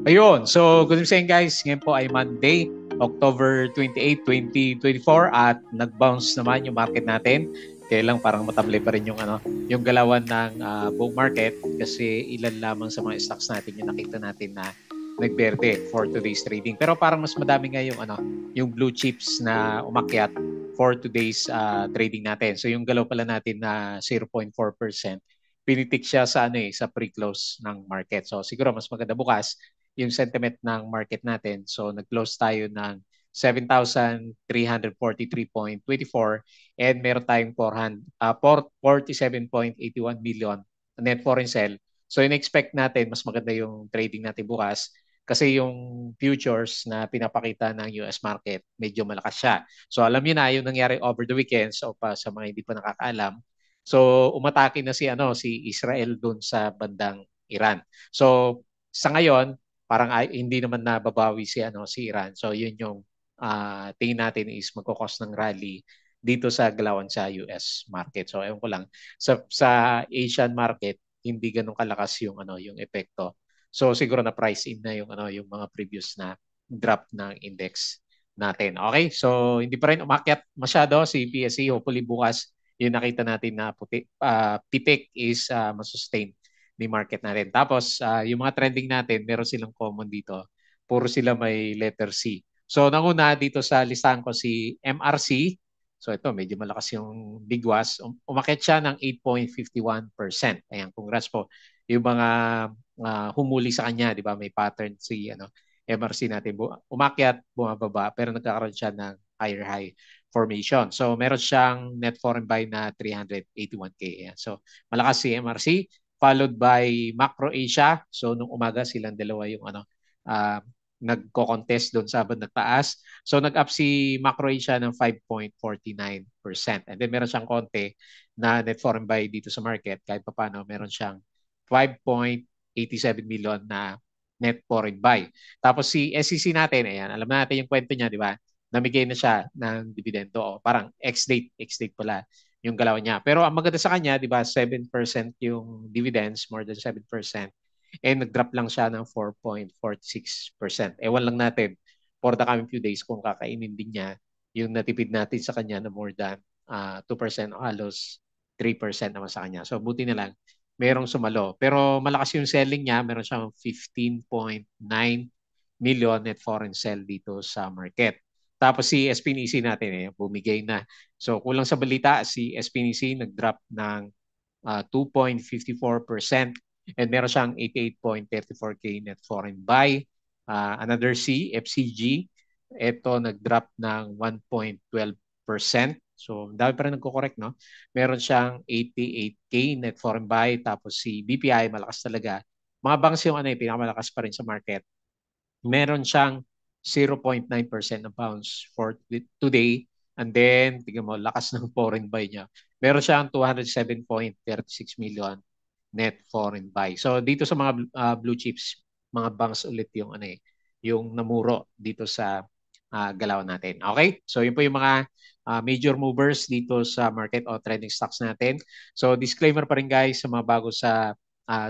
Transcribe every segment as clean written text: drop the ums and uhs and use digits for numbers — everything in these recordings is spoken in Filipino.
Ayun. So, good evening guys. Ngayon po ay Monday, October 28, 2024 at nag-bounce naman yung market natin. Kaya lang parang matablay pa rin yung yung galawan ng bull market kasi ilan lamang sa mga stocks natin yung nakita natin na nagberde for today's trading. Pero parang mas madami nga yung yung blue chips na umakyat for today's trading natin. So yung galaw pala natin na 0.4%, pinitik siya sa sa pre-close ng market. So siguro mas maganda bukas yung sentiment ng market natin. So nag-close tayo ng 7,343.24 and meron tayong 47.81 million net foreign sell. So in-expect natin mas maganda yung trading natin bukas kasi yung futures na pinapakita ng US market medyo malakas siya. So alam niyo na yung nangyari over the weekend so pa sa mga hindi pa nakakaalam. So umatake na si Israel doon sa bandang Iran. So sa ngayon parang hindi naman nababawi si Iran. So yun yung tingin natin is magkakos ng rally dito sa galawan sa US market. So ewan ko lang sa Asian market hindi ganun kalakas yung yung epekto. So siguro na price in na yung mga previous na drop ng index natin. Okay? So hindi pa rin umakyat masyado si PSE. Hopefully bukas yung nakita natin na pitik is masustain ni market natin. Tapos, yung mga trending natin, meron silang common dito. Puro sila may letter C. So, nanguna dito sa listahan ko si MRC. So, ito, medyo malakas yung bigwas. Umakyat siya ng 8.51%. Ayan, congrats po. Yung mga humuli sa kanya, di ba? May pattern si MRC natin. Umakyat, bumababa, pero nagkakaroon siya ng higher high formation. So, meron siyang net foreign buy na 381K. Ayan. So, malakas si MRC followed by Macro Asia. So nung umaga silang dalawa yung nagko-contest doon sa bandang taas. So nag-up si Macro Asia ng 5.49%. And then meron siyang konti na net foreign buy dito sa market kahit paano meron siyang 5.87 million na net foreign buy. Tapos si SEC natin, ayan, alam natin yung kwento niya, di ba? Namigay na siya ng dividendo. O, parang ex-date pala yung galaw niya. Pero ang maganda sa kanya, di ba, 7% yung dividends, more than 7%. And nag-drop lang siya ng 4.46%. Ewan lang natin for the coming few days kung kakainin din niya yung natipid natin sa kanya na more than 2% o halos 3% naman sa kanya. So buti na lang merong sumalo. Pero malakas yung selling niya. Meron siyang 15.9 million net foreign sell dito sa market. Tapos si SPNC natin bumigay na. So kulang sa balita, si SPNC nag-drop ng 2.54% and meron siyang 88.34K net foreign buy. Another C, FCG, ito nag-drop ng 1.12%. So, dami pa rin nagko-correct, no? Meron siyang 88K net foreign buy. Tapos si BPI, malakas talaga. Mga banks yung pinakamalakas pa rin sa market. Meron siyang 0.9% na bounce for today. And then, tingnan mo, lakas ng foreign buy niya. Meron siyang 207.36 million net foreign buy. So, dito sa mga blue chips, mga banks ulit yung yung namuro dito sa galaw natin. Okay? So, yun po yung mga major movers dito sa market o trending stocks natin. So, disclaimer pa rin guys sa mga bago sa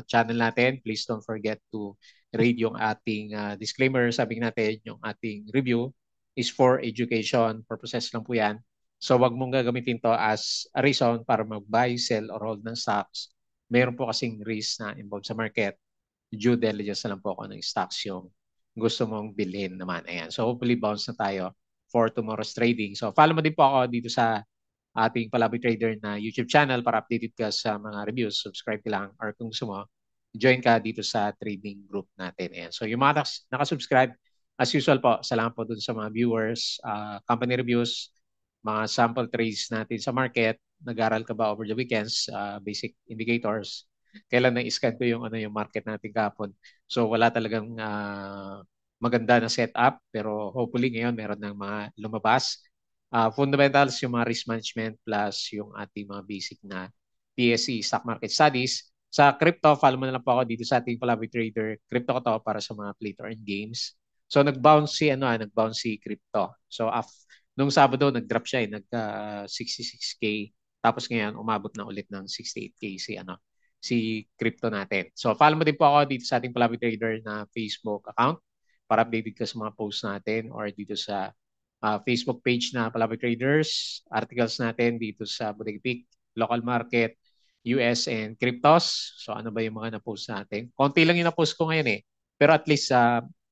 channel natin. Please don't forget to read yung ating disclaimer. Sabi natin, yung ating review is for education purposes lang po yan. So wag mong gagamitin to as a reason para mag-buy, sell, or hold ng stocks. Meron po kasing risk na involved sa market. Due diligence na lang po ako ng stocks yung gusto mong bilhin naman. Ayan. So hopefully bounce na tayo for tomorrow's trading. So follow mo din po ako dito sa ating Palaboy Trader na YouTube channel para updated ka sa mga reviews. Subscribe ka lang or kung gusto mo, join ka dito sa trading group natin. Ayan. So yung mga nakasubscribe, as usual po, salamat po dun sa mga viewers, company reviews, mga sample trades natin sa market, nag-aral ka ba over the weekends, basic indicators, kailan na-scan ko yung market natin kahapon. So wala talagang maganda na setup, pero hopefully ngayon meron ng mga lumabas. Fundamentals, yung mga risk management plus yung ating mga basic na PSE, stock market studies. Sa crypto, follow mo na lang po ako dito sa ating Palaboy Trader. Crypto ko to para sa mga play to earn games. So nag-bounce si crypto. So nung Sabado nag-drop siya nag 66K. Tapos ngayon umabot na ulit ng 68K si crypto natin. So follow mo din po ako dito sa ating Palabi Trader na Facebook account para updated ka sa mga posts natin or dito sa Facebook page na Palabi Traders, articles natin dito sa Bodega Peak, local market, US and cryptos. So ano ba yung mga na-post natin? Konti lang yung na-post ko ngayon eh. Pero at least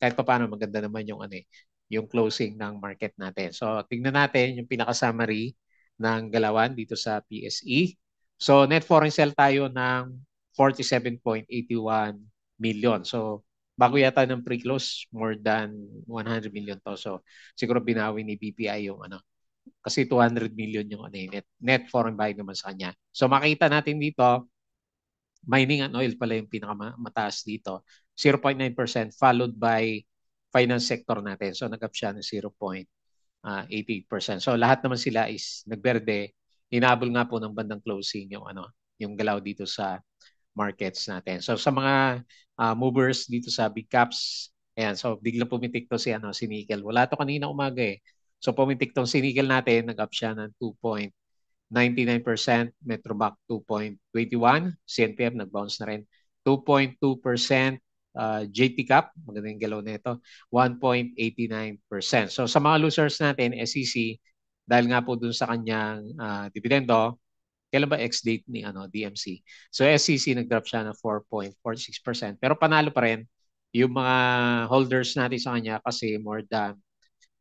kahit pa paano maganda naman yung ano eh, yung closing ng market natin. So tingnan natin yung pinaka-summary ng galawan dito sa PSE. So net foreign sale tayo ng 47.81 million. So bago yata ng pre-close, more than 100 million to. So siguro binawi ni BPI yung ano, kasi 200 million yung ano, net foreign buy naman sa kanya. So makita natin dito, mining and oil pala yung pinakamataas dito, 0.9% followed by finance sector natin. So nag-up siya ng 0.88%. So lahat naman sila is nagberde. Hinabol nga po ng bandang closing yung ano, yung galaw dito sa markets natin. So sa mga movers dito sa big caps, ayan, so biglang pumitik to si ano si nickel. Wala to kanina umaga eh. So pumitik tong si nickel natin, nag-up siya ng 2.99%, Metrobank 2.21, CNPF nag-bounce na rin 2.2%, JT Cap, maganda yung galaw nito, 1.89%. So sa mga losers natin, SEC, dahil nga po dun sa kanyang dividendo, kailan ba ex-date ni ano, DMC? So SEC nag-drop siya na 4.46%. Pero panalo pa rin yung mga holders natin sa kanya kasi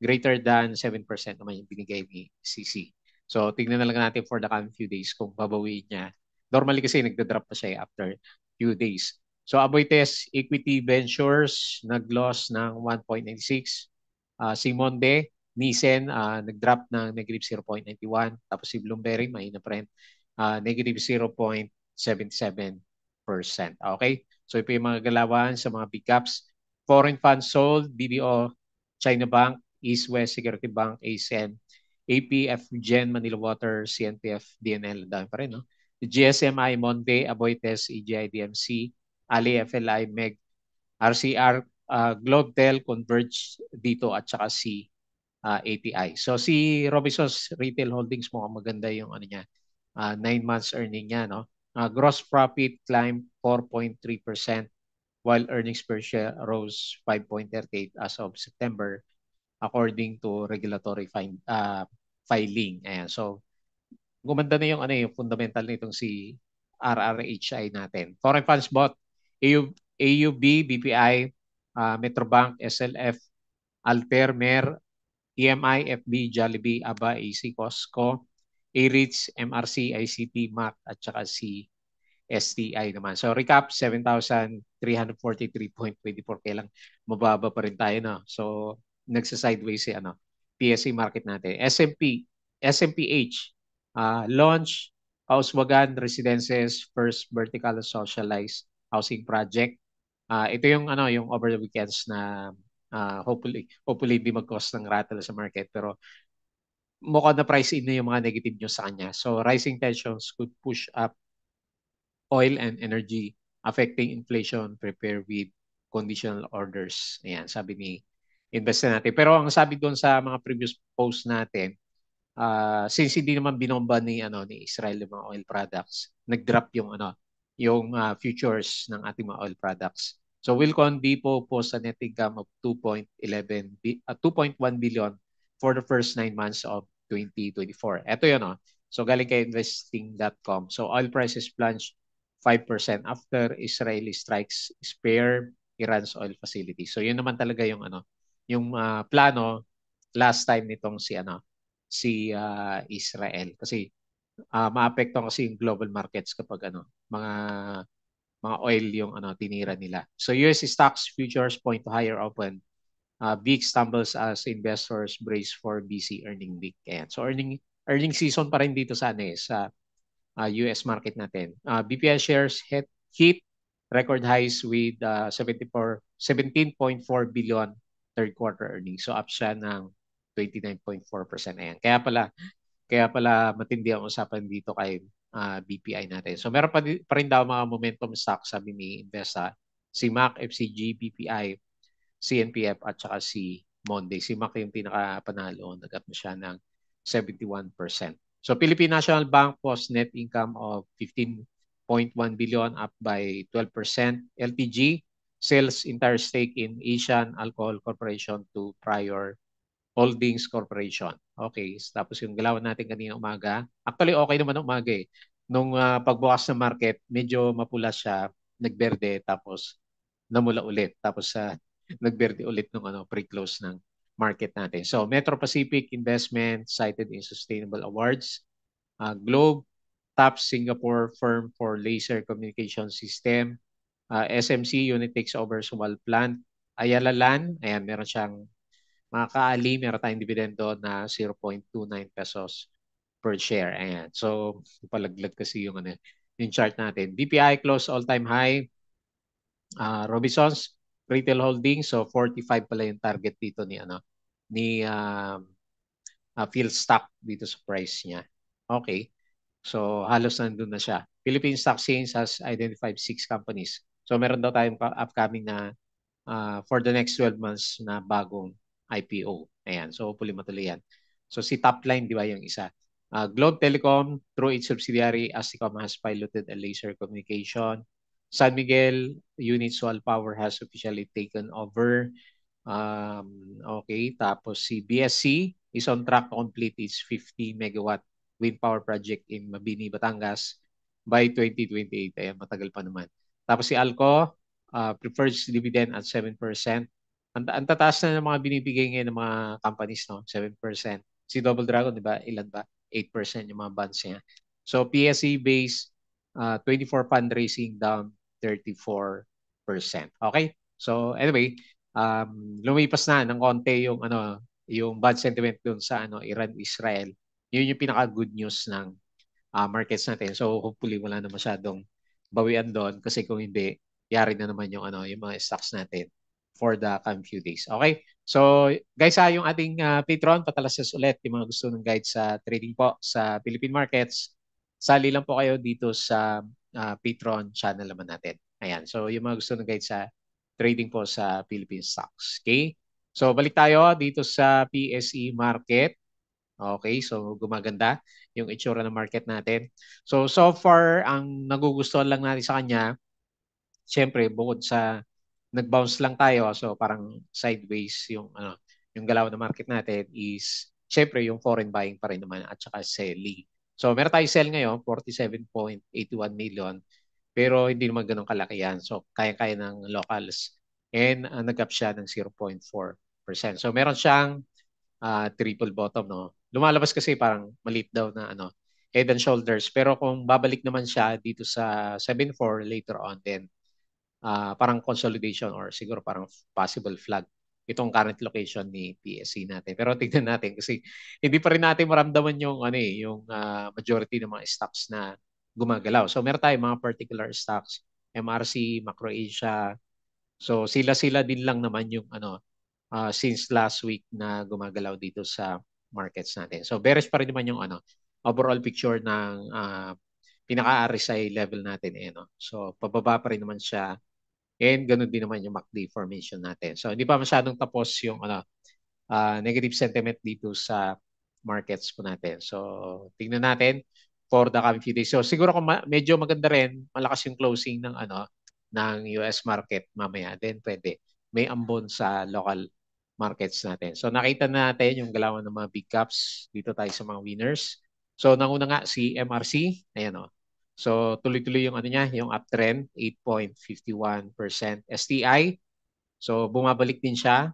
greater than 7% naman yung binigay ni CC. So tignan na lang natin for the coming few days kung babawiin niya. Normally kasi nagda-drop pa siya after few days. So Aboitiz Equity Ventures nag-loss ng 1.96. Si Monde, Nissen nag-drop ng negative 0.91. Tapos si Bloomberry, mahina pa rin, negative 0.77%. Okay? So ito yung mga galawan sa mga big caps. Foreign funds sold, BDO, China Bank, East West Security Bank, ASEAN, APF Gen, Manila Water, CNPF, DNL, dami pa rin, no? GSMI, Monde, Aboitiz, EGI, DMC, Ali, FLI, MEG, RCR, Globetel, Converge dito at saka si ATI. So si Robinsons Retail Holdings mo maganda yung ano niya, 9 months earning niya, no? Gross profit climbed 4.3% while earnings per share rose 5.38 as of September according to regulatory filing. Ayan. So gumanda na yung ano yung fundamental nitong si RRHI natin. Foreign funds bought AUB, BPI, Metrobank, SLF, Alter, Mer, EMI, FB, Jollibee, ABA, AC, Costco, AREITs, MRC, ICT, MAC, at saka si STI naman. So recap, 7,343.24. Kailang mababa pa rin tayo, no? So nagsa-sideways si ano, PSA market natin. SMPH, launch Kauswagan Residences first vertical socialized housing project. Ito yung ano yung over the weekends na hopefully hindi mag-cause ng rattle sa market pero mukhang na price in na yung mga negative news sa kanya. So rising tensions could push up oil and energy affecting inflation, prepare with conditional orders. Ayan, sabi ni investor natin. Pero ang sabi doon sa mga previous post natin, since hindi naman binomba ni Israel yung mga oil products, nag-drop yung futures ng ating mga oil products. So Wilcon Depot post a net income of 2.1 billion for the first 9 months of 2024. Ito yun, no? So galing kay investing.com. So oil prices plunged 5% after Israeli strikes spare Iran's oil facility. So yun naman talaga yung yung plano last time nitong si Israel kasi maapektuhan kasi yung global markets kapag mga oil yung tinira nila. So US stocks futures point to higher open. Big stumbles as investors brace for busy earning week. Ayan. So earning season pa rin dito sa US market natin. BPI shares hit record highs with 17.4 billion third quarter earnings. So up siya ng 29.4%. Ayan. Kaya pala matindi ang usapan dito kay BPI natin. So meron pa rin daw mga momentum stocks sabi ni Investa, si MAC, FCG, BPI, CNPF at saka si Monday. Si MAC yung pinaka-panalo, nag-up na siya ng 71%. So Philippine National Bank post net income of 15.9 0.1 billion, up by 12%. LTG sells entire stake in Asian Alcohol Corporation to Prior Holdings Corporation. Okay, tapos yung galawan natin kanina umaga. Actually, okay naman umaga eh. Nung pagbukas ng market, medyo mapula siya, nagberde, tapos namula ulit. Tapos nagberde ulit nung pre-close ng market natin. So, Metro Pacific Investment cited in Sustainable Awards. Globe, top Singapore firm for laser communication system. SMC, unit takes over Sumal plant. Ayala Land, ayan, meron siyang mga kaali, meron tayong dividendo na 0.29 pesos per share. Ayan. So, palaglag kasi yung chart natin. BPI close all-time high. Robinsons Retail Holdings, so 45 pala yung target dito ni Phil Stock dito sa price niya. Okay. So, halos nandun na siya. Philippine Stock Exchange has identified 6 companies. So, meron daw tayong upcoming na for the next 12 months na bagong IPO. Ayan. So, hopefully matuloy yan. So, si Topline, di ba yung isa? Globe Telecom, through its subsidiary, Asticom has piloted a laser communication. San Miguel Unit Solar Power has officially taken over. Okay. Tapos si BSC is on track to complete its 50 megawatt wind power project in Mabini, Batangas by 2028. Ayan, matagal pa naman. Tapos si Alco, prefers dividend at 7%. Ang tataas na ng mga binibigay ngayon ng mga companies, no? 7%. Si Double Dragon, di ba? Ilan ba? 8% yung mga bonds niya. So, PSE base, 24 fundraising down 34%. Okay? So, anyway, lumipas na ng konti yung bad sentiment doon sa Iran-Israel. Yun yung pinaka-good news ng markets natin. So, hopefully wala na masyadong bawian doon kasi kung hindi, yari na naman yung mga stocks natin for the coming few days. Okay? So, guys, yung ating Patreon, patalasas ulit yung mga gusto ng guide sa trading po sa Philippine markets. Sali lang po kayo dito sa Patreon channel naman natin. Ayan. So, yung mga gusto ng guide sa trading po sa Philippine stocks. Okay? So, balik tayo dito sa PSE market. Okay, so gumaganda yung itsura ng market natin. So far, ang nagugustuhan lang natin sa kanya, syempre, bukod sa nag-bounce lang tayo, so parang sideways yung galaw ng market natin is, syempre, yung foreign buying pa rin naman at saka selling. So meron tayong sell ngayon, 47.81 million, pero hindi naman ganun kalaki yan. So kaya-kaya ng locals. And nag-up siya ng 0.4%. So meron siyang triple bottom, no? Lumalabas kasi parang maliit daw na head and shoulders. Pero kung babalik naman siya dito sa 7.4 later on, then parang consolidation or siguro parang possible flag itong current location ni PSC natin. Pero tignan natin kasi hindi pa rin natin maramdaman yung majority ng mga stocks na gumagalaw. So meron tayong mga particular stocks, MRC, Macro Asia. So sila din lang naman yung since last week na gumagalaw dito sa markets natin. So bearish pa rin naman yung overall picture ng pinaka-RSI level natin So pababa pa rin naman siya, and ganun din naman yung MACD formation natin. So hindi pa masyadong tapos yung negative sentiment dito sa markets po natin. So tingnan natin for the coming few days. So siguro kung medyo maganda rin, malakas yung closing ng US market mamaya, then pwede may ambon sa local markets natin. So nakita natin yung galawan ng mga big caps. Dito tayo sa mga winners. So nanguna nga si MRC. Ayan o. So tuloy-tuloy yung niya, yung uptrend, 8.51%. STI. So bumabalik din siya.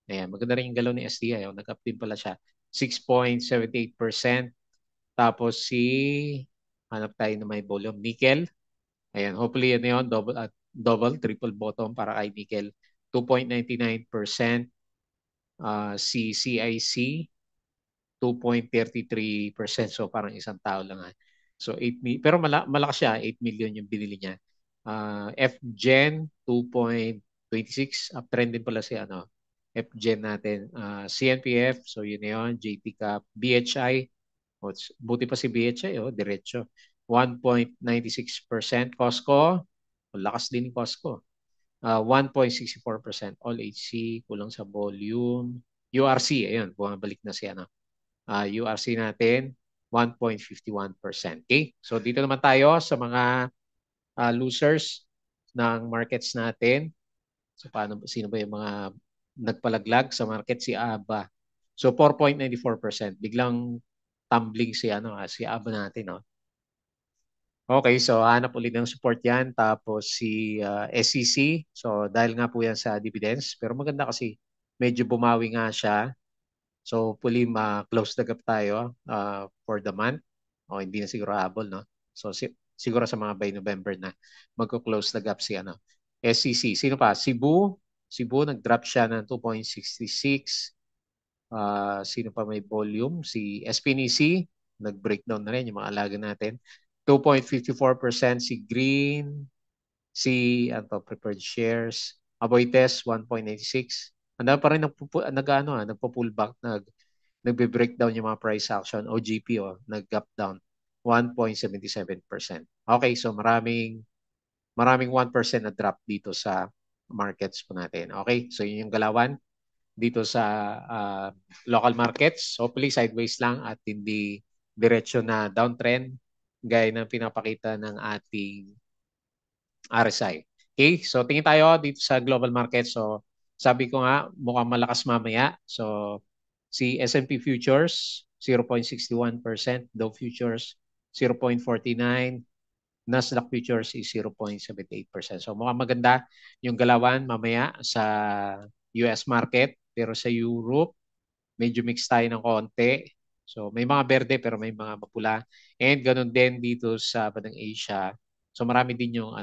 Ayan, maganda rin yung galaw ni STI. Nag-up din pala siya. 6.78%. Tapos hanap tayo na may volume, nickel. Ayan, hopefully yun, double, triple bottom para kay nickel. 2.99%. Si CIC, 2.33%. So parang isang tao lang. So 8 million, pero malakas siya, 8 million yung binili niya. FGen, 2.26. Uptrend din pala si FGen natin. CNPF, so yun na yun. JT Cap, BHI, buti pa si BHI, diretso. 1.96%. Costco, lakas din ni Costco. 1.64%. All HC, kulang sa volume. URC, ayun, bumabalik na si URC natin, 1.51%. Okay? So dito naman tayo sa mga losers ng markets natin. So sino ba yung mga nagpalaglag sa market? Si ABA. So 4.94%. Biglang tumbling si ABA natin, no? Okay, so hanap ulit ng support yan. Tapos si SEC. So dahil nga po yan sa dividends. Pero maganda kasi medyo bumawi nga siya. So hopefully ma-close the gap tayo for the month. O hindi na siguro habol, no? So siguro sa mga by November na magko-close the gap si SEC. Sino pa? Cebu. Cebu nag-drop siya ng 2.66. Sino pa may volume? Si SPNC nag-breakdown na rin yung mga alaga natin. 2.54% si Green, si preferred shares, Aboites 1.86. Ang dami pa rin nagpo-pullback, nagbe-breakdown yung mga price action. OGP nag-gap down 1.77%. Okay, so maraming 1% na drop dito sa markets po natin. Okay, so yun yung galawan dito sa local markets. Hopefully sideways lang at hindi diretso na downtrend gaya ng pinapakita ng ating RSI. Okay, so tingin tayo dito sa global market. So sabi ko nga mukhang malakas mamaya. So si S&P Futures 0.61%, Dow Futures 0.49%, Nasdaq Futures is 0.78%. So mukhang maganda yung galawan mamaya sa US market. Pero sa Europe, medyo mix tayo ng konti. So may mga berde pero may mga mapula. And ganun din dito sa bandang Asia. So marami din yung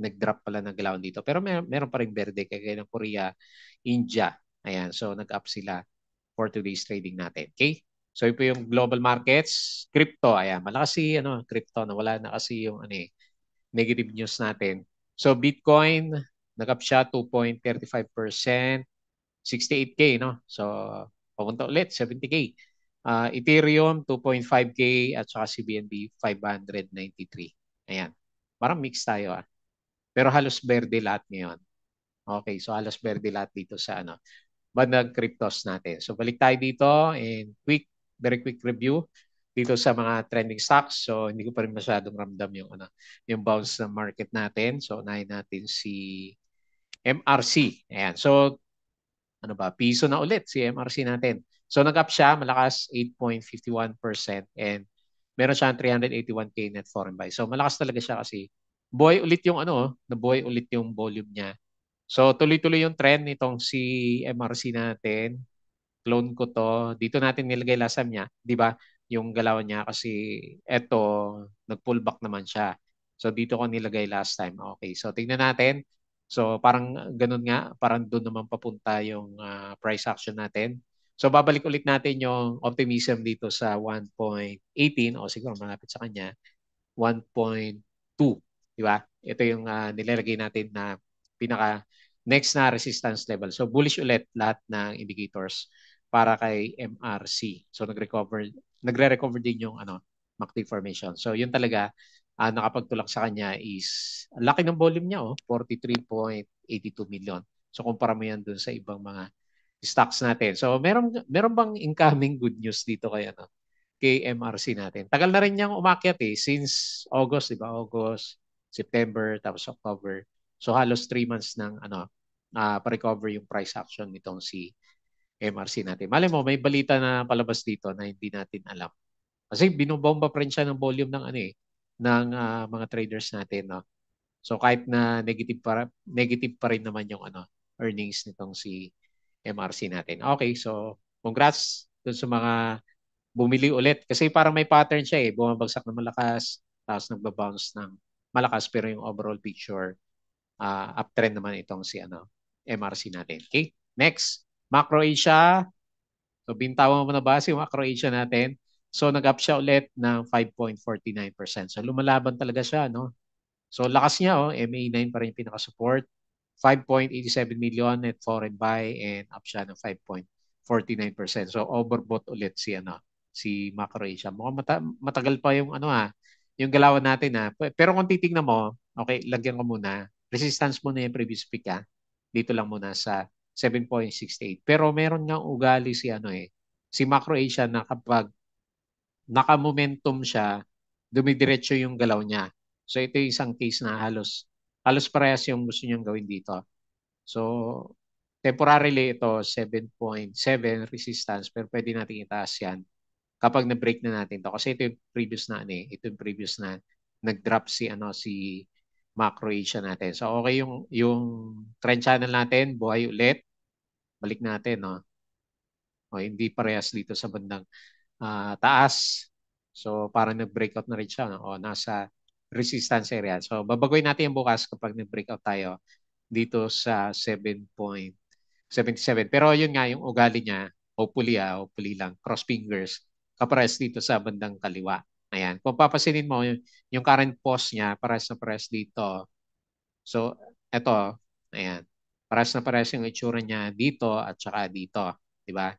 nag-drop pala ng galawan dito. Pero meron pa rin berde kagaya ng Korea, India. Ayan, so nag-up sila for today's trading natin. Okay? So ito yung global markets, crypto. Ayan, malakas si crypto na wala na kasi yung negative news natin. So Bitcoin, nag-up siya 2.35%, 68K, no? So papunta ulit 70K. Ethereum 2.5K at saka si BNB 593. Ayan. Parang mix tayo Pero halos berde lahat ngayon. Okay, so halos berde lahat dito sa bandang cryptos natin. So balik tayo dito and very quick review dito sa mga trending stocks. So hindi ko pa rin masyadong ramdam yung bounce ng market natin. So unahin natin si MRC. Ayan. So piso na ulit si MRC natin. So nag-up siya, malakas 8.51% and meron siyang 381K net foreign buy. So malakas talaga siya kasi buhay ulit yung nabuhay ulit yung volume niya. So tuloy-tuloy yung trend nitong si MRC natin. Clone ko to. Dito natin nilagay last time niya, 'di ba? Yung galaw niya kasi eto nag-pullback naman siya. So dito ko nilagay last time. Okay. So tingnan natin. So parang ganun nga, parang doon naman papunta yung price action natin. So babalik ulit natin yung optimism dito sa 1.18 o siguro malapit sa kanya 1.2, di ba? Ito yung nilalagay natin na pinaka next na resistance level. So bullish ulit lahat ng indicators para kay MRC. So nagre-recover din yung MACD formation. So yun talaga nakapagtulak sa kanya is laki ng volume niya 43.82 million. So kumpara mo yan dun sa ibang mga stocks natin. So meron bang incoming good news dito kay MRC natin? Tagal na rin niyang umakyat since August, 'di ba? August, September, tapos October. So halos 3 months nang pa-recover yung price action nitong si MRC natin. Malay mo, may balita na palabas dito na hindi natin alam. Kasi binobomba pa rin siya ng volume ng ng mga traders natin, no? So kahit na negative pa rin naman yung earnings nitong si MRC natin. Okay, so congrats dun sa mga bumili ulit kasi parang may pattern siya bumabagsak ng malakas tapos nagba-bounce ng malakas pero yung overall picture uptrend naman itong si MRC natin. Okay? Next, Macro Asia. So bintawan mo na ba si Macro Asia natin? So nag-up siya ulit ng 5.49%. So lumalaban talaga siya, no? So lakas niya, MA9 pa rin pinaka-support. 5.87 million net foreign buy and up siya ng 5.49%. So overbought ulit si Macro Asia. Mukhang matagal pa yung yung galawan natin Pero kung titingnan mo, okay, lagyan ko muna. Resistance muna yung previous peak Dito lang muna sa 7.68. Pero meron nga ugali si Macro Asia na kapag naka-momentum siya, dumidiretso yung galaw niya. So ito yung isang case na halos parehas yung gusto niyang gawin dito. So temporarily ito 7.7 resistance pero pwede natin itaas yan kapag na-break na natin to. Kasi ito yung previous na ito yung previous na nag-drop si Macro Asia natin. So okay yung trend channel natin, buhay ulit. Balik natin, no. O, hindi parehas dito sa bandang taas. So parang nag-breakout na rin siya, no? O nasa resistance area. So babagoy natin yung bukas kapag nag-breakout tayo dito sa 7.77. Pero yun nga yung ugali niya, hopefully lang, cross fingers, kapares dito sa bandang kaliwa. Ayan. Kung papasinin mo, yung current pause niya, pares na pares dito. So, eto, ayan. Pares na pares yung itsura niya dito at saka dito. Di ba?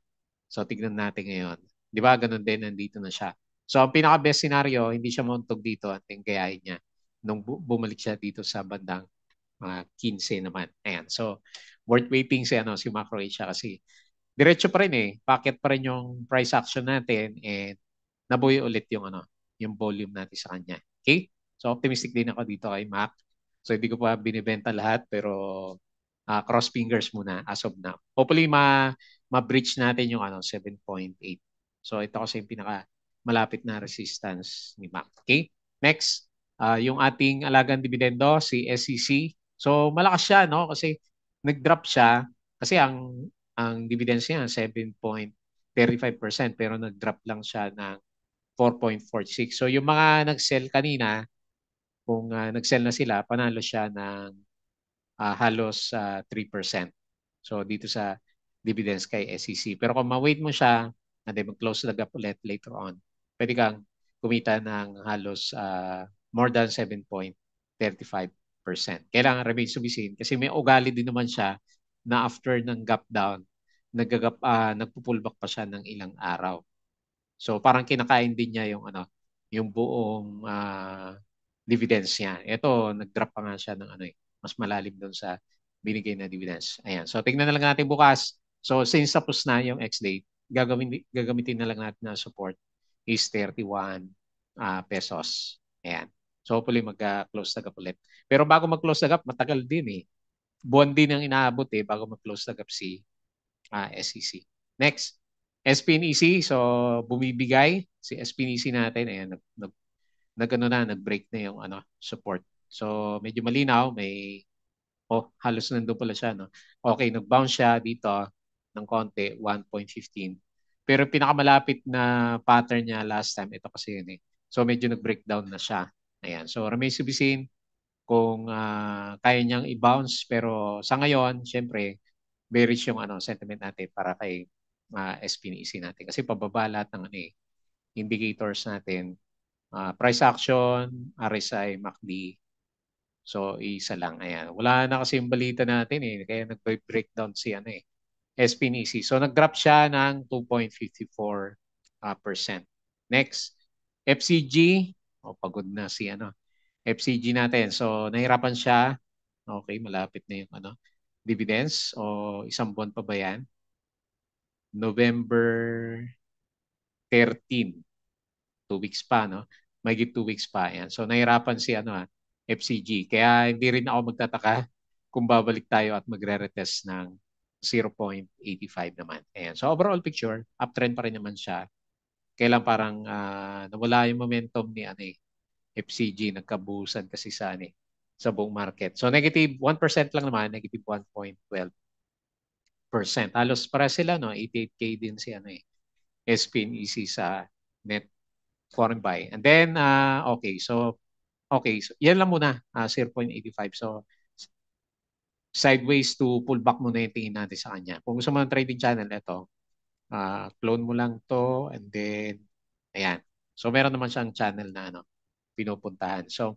So, tignan natin ngayon. Di ba? Ganun din, nandito na siya. So, ang pinaka-best scenario, hindi siya mauntog dito at yung gayahin niya nung bumalik siya dito sa bandang 15 naman. Ayan. So, worth waiting si Macro Asia kasi diretso pa rin Packet pa rin yung price action natin and nabuhay ulit yung volume natin sa kanya. Okay? So, optimistic din ako dito kay Mac. So, hindi ko pa binibenta lahat pero cross fingers muna as of now. Hopefully, ma-breach natin yung 7.8. So, ito kasi yung pinaka malapit na resistance ni Mac. Okay? Next, yung ating alagang dividendo, si SCC. So, malakas siya, no? Kasi nag-drop siya. Kasi ang dividends niya 7.35% pero nag-drop lang siya ng 4.46. So, yung mga nag-sell kanina, kung nag-sell na sila, panalo siya ng halos 3%. So dito sa dividends kay SEC. Pero kung ma-wait mo siya, and then mag-close the gap ulit later on, pwede kang kumita ng halos more than 7.35%. Kailangan remain sumisin kasi may ugali din naman siya na after ng gap down, nagpo-pullback pa siya ng ilang araw. So parang kinakain din niya yung buong dividends niya. Ito, nag-drop pa nga siya ng mas malalim doon sa binigay na dividends. Ayan. So tingnan na lang natin bukas. So since tapos na yung X-date, gagamitin na lang natin na support is 31 pesos. Ayan. So hopefully mag-close the gap ulit. Pero bago mag-close the gap, matagal din Buwan din ang inaabot bago mag-close the gap si SEC. Next, SPNEC. So bumibigay si SPNEC natin. Ayan, nag-break na yung support. So medyo malinaw, halos nandun pala siya, no? Okay, nag-bounce siya dito ng konti, 1.15. Pero pinakamalapit na pattern niya last time, ito kasi yun So medyo nag-breakdown na siya. Ayan. So remains to be seen kung kaya niyang i-bounce. Pero sa ngayon, syempre, bearish yung sentiment natin para kay SPNEC natin. Kasi pababa lahat ng indicators natin. Price action, RSI, MACD. So, isa lang. Ayan. Wala na kasi yung balita natin Kaya nag-breakdown si SPNEC. So, nag-drop siya ng 2.54%. Next, FCG. Pagod na si FCG natin. So, nahirapan siya. Okay, malapit na yung dividends. O isang buwan pa ba yan? November 13. 2 weeks pa, no? Mahigit 2 weeks pa. Yan. So, nahirapan si FCG. Kaya hindi rin ako magtataka kung babalik tayo at magre-retest ng 0.85 naman. Ayan. So, overall picture, uptrend pa rin naman siya. Kailan parang nawala yung momentum ni FCG. Nagkabusan kasi sa buong market. So, negative 1% lang naman, negative 1.12%. Halos para sila, no? 88K din si SPNEC sa net foreign buy. And then, okay. So, yan lang muna, 0.85. So, sideways to pullback muna yung tingin natin sa kanya. Kung gusto mo ng trading channel, ito, clone mo lang to and then, ayan. So, meron naman siyang channel na pinupuntahan. So,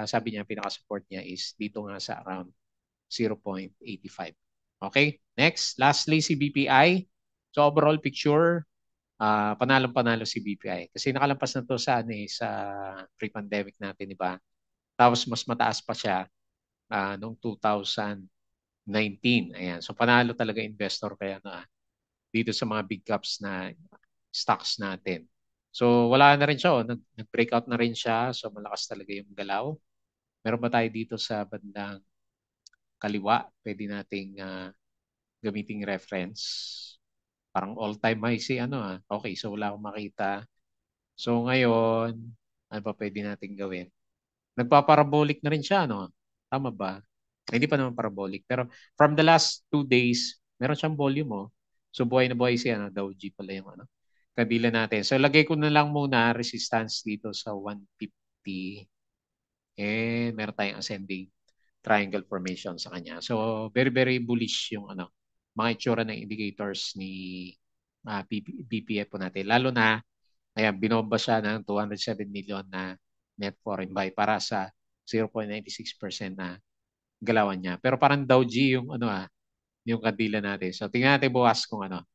sabi niya, pinaka-support niya is dito nga sa around 0.85. Okay? Next, lastly, si BPI. So, overall picture, panalong-panalo si BPI. Kasi nakalampas na to sa pre-pandemic natin, di ba? Tapos mas mataas pa siya noong 2019. Ayan. So panalo talaga investor kaya dito sa mga big caps na stocks natin. So wala na rin siya. Nag-breakout na rin siya. So malakas talaga yung galaw. Meron ba tayo dito sa bandang kaliwa? Pwede nating gamiting reference. Parang all-time high si ano. Okay, so wala akong makita. So ngayon, ano pa pwede natin gawin? Nagpa-parabolic na rin siya, no? Tama ba? Hindi pa naman parabolic. Pero from the last 2 days, meron siyang volume, oh. So buhay na buhay siya, no? Dow G pala yung ano. Kabila natin. So lagay ko na lang muna resistance dito sa 150. And meron tayong ascending triangle formation sa kanya. So very, very bullish yung ano, mga itsura ng indicators ni BPF po natin. Lalo na, ayan, binomba siya ng 207 million na net foreign buy para sa 0.96% na galawan niya. Pero parang Dow G yung ano yung kadila natin. So tingnan natin bukas kung ano,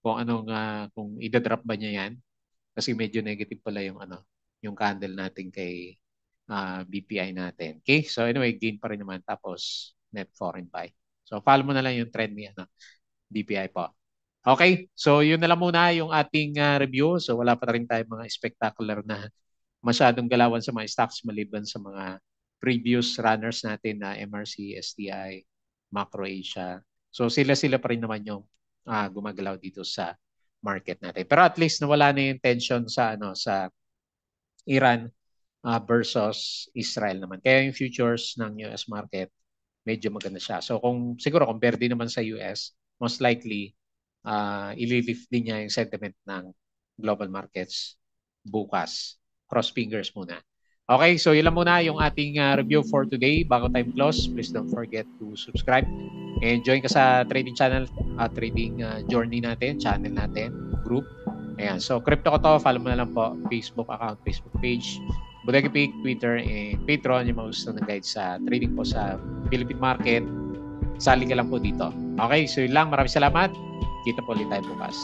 kung anong kung ida-drop ba niya yan kasi medyo negative pala yung ano, yung candle natin kay BPI natin. Okay? So anyway, gain pa rin naman tapos net foreign buy. So follow mo na lang yung trend ni ano, BPI po. Okay? So yun na lang muna yung ating review. So wala pa rin tayong mga spectacular na masyadong galawan sa mga stocks maliban sa mga previous runners natin na MRC, STI, Macro Asia. So sila-sila pa rin naman yung gumagalaw dito sa market natin. Pero at least nawala na yung tension sa ano sa Iran versus Israel naman. Kaya yung futures ng US market medyo maganda siya. So kung siguro kung berde naman sa US, most likely ililift din niya yung sentiment ng global markets bukas. Cross fingers muna. Okay, so yun lang muna yung ating review for today. Bago time close, please don't forget to subscribe and join ka sa trading channel, trading journey natin, channel natin, group. Ayan, so crypto ko to, follow mo na lang po, Facebook account, Facebook page, Bodega Peak, Twitter, and Patreon, yung mga gusto ng guide sa trading po sa Philippine market. Sali ka lang po dito. Okay, so yun lang. Maraming salamat. Kita po ulit tayo bukas.